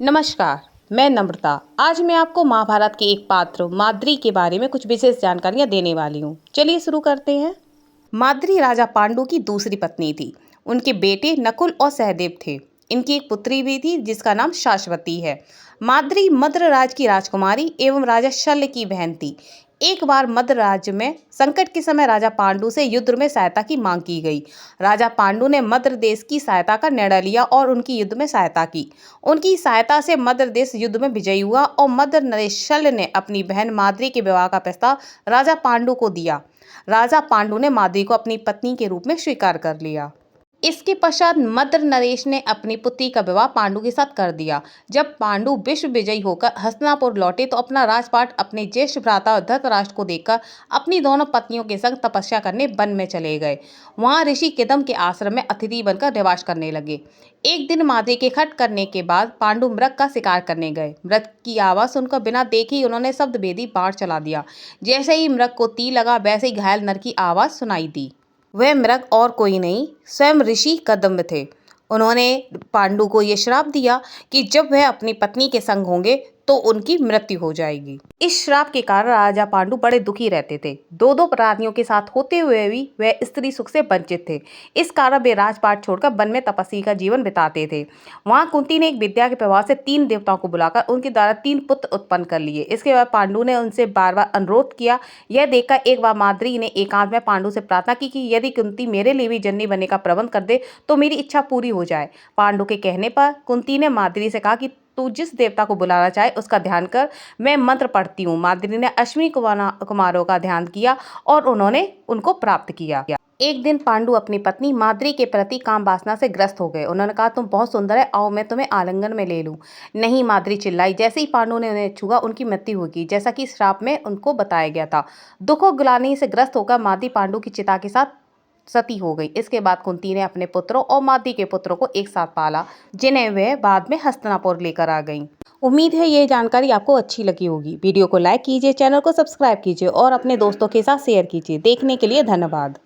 नमस्कार, मैं नम्रता। आज मैं आपको महाभारत के एक पात्र माद्री के बारे में कुछ विशेष जानकारियां देने वाली हूँ। चलिए शुरू करते हैं। माद्री राजा पांडु की दूसरी पत्नी थी। उनके बेटे नकुल और सहदेव थे। इनकी एक पुत्री भी थी जिसका नाम शाश्वती है। माद्री मद्र राज की राजकुमारी एवं राजा शल्य की बहन थी। एक बार मद्र राज्य में संकट के समय राजा पांडु से युद्ध में सहायता की मांग की गई। राजा पांडु ने मद्र देश की सहायता का निर्णय लिया और उनकी युद्ध में सहायता की। उनकी सहायता से मद्र देश युद्ध में विजयी हुआ और मद्र नरेश शल्य ने अपनी बहन माद्री के विवाह का प्रस्ताव राजा पांडु को दिया। राजा पांडु ने माद्री को अपनी पत्नी के रूप में स्वीकार कर लिया। इसके पश्चात मद्र नरेश ने अपनी पुत्री का विवाह पांडु के साथ कर दिया। जब पांडु विश्व विजयी होकर हस्तिनापुर लौटे तो अपना राजपाट अपने ज्येष्ठ भ्राता धृतराष्ट्र को देकर अपनी दोनों पत्नियों के संग तपस्या करने वन में चले गए। वहां ऋषि किदम के आश्रम में अतिथि बनकर निवास करने लगे। एक दिन माद्री के खट करने के बाद पांडु मृग का शिकार करने गए। मृग की आवाज सुनकर बिना देखे ही उन्होंने शब्द भेदी बाण चला दिया। जैसे ही मृग को तीर लगा वैसे ही घायल नर की आवाज सुनाई दी। वह मृग और कोई नहीं, स्वयं ऋषि कदम्ब थे। उन्होंने पांडु को यह श्राप दिया कि जब वह अपनी पत्नी के संग होंगे तो उनकी मृत्यु हो जाएगी। इस श्राप के कारण राजा पांडु बड़े दुखी रहते थे। दो दो प्राणियों के साथ होते हुए भी वह स्त्री सुख से वंचित थे। इस कारण वे राजपाट छोड़कर वन में तपस्या का जीवन बिताते थे। वहां कुंती ने एक विद्या के प्रभाव से 3 देवताओं को बुलाकर उनके द्वारा 3 पुत्र उत्पन्न कर लिए। इसके बाद पांडु ने उनसे बार बार अनुरोध किया। यह देखकर एक बार माद्री ने एकांत में पांडु से प्रार्थना की कि यदि कुंती मेरे लिए भी जननी बनने का प्रबंध कर दे तो मेरी इच्छा पूरी हो जाए। पांडु के कहने पर कुंती ने माद्री से कहा कि तू जिस देवता को बुलाना चाहे उसका ध्यान कर, मैं मंत्र पढ़ती हूँ। माद्री ने अश्विनी कुमारों का ध्यान किया और उन्होंने उनको प्राप्त किया। एक दिन पांडु अपनी पत्नी माद्री के प्रति काम वासना से ग्रस्त हो गए। उन्होंने कहा, तुम बहुत सुंदर है, आओ मैं तुम्हें आलिंगन में ले लूं। नहीं, माद्री चिल्लाई। जैसे ही पांडु ने उन्हें छुआ उनकी मृत्यु होगी, जैसा कि श्राप में उनको बताया गया था। दुख और ग्लानि से ग्रस्त होकर माद्री पांडु की चिता के साथ सती हो गई। इसके बाद कुंती ने अपने पुत्रों और माद्री के पुत्रों को एक साथ पाला, जिन्हें वे बाद में हस्तिनापुर लेकर आ गईं। उम्मीद है ये जानकारी आपको अच्छी लगी होगी। वीडियो को लाइक कीजिए, चैनल को सब्सक्राइब कीजिए और अपने दोस्तों के साथ शेयर कीजिए। देखने के लिए धन्यवाद।